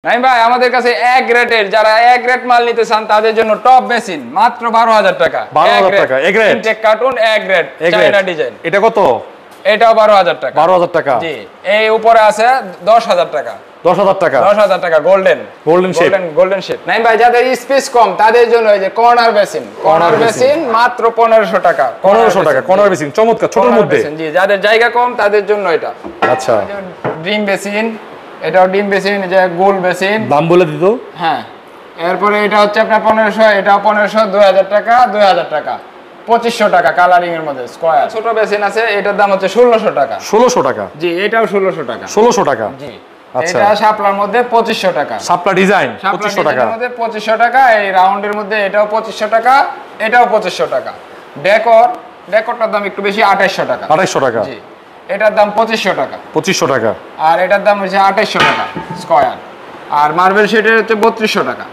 নাইম ভাই আমাদের কাছে এক রেটের যারা এক রেট মাল নিতে চান তাদের জন্য টপ মেশিন মাত্র 12000 টাকা 12000 টাকা এক রেট ইনটেক কার্টুন এক রেট চায়না ডিজাইন এটা কত এটাও 12000 টাকা 12000 টাকা জি এই উপরে আছে 10000 টাকা 10000 টাকা 10000 টাকা গোল্ডেন শেপ নাইম ভাই যাদের স্পেস কম তাদের জন্য এই যে কর্নার মেশিন মাত্র 1500 টাকা 1500 টাকা কর্নার মেশিন চমৎকার ছোটর মধ্যে জি যাদের জায়গা কম তাদের জন্য এটা আচ্ছা ড্রিম মেশিন এটাও ডিম বেসিন যে গোল বেসিন দাম বলে দিত হ্যাঁ এরপরে এটা হচ্ছে আপনার 1500 এটাও 1500 2000 টাকা 2000 টাকা 2500 টাকা কালারিং এর মধ্যে স্কয়ার ছোট বেসিন আছে এটার দাম হচ্ছে 1600 টাকা 1600 টাকা জি এটাও 1600 টাকা 1600 টাকা জি আচ্ছা এটা শাপলার মধ্যে 2500 টাকা শাপলা ডিজাইন 2500 টাকা এর মধ্যে 2500 টাকা এই রাউন্ডের মধ্যে এটাও 2500 টাকা এটাও 2500 টাকা ডেকরটার দাম একটু বেশি 2800 টাকা 2800 টাকা জি এটার দাম 2500 টাকা 2500 টাকা আর এটার দাম হচ্ছে 2800 টাকা স্কয়ার আর মার্বেল শেডের হচ্ছে 3200 টাকা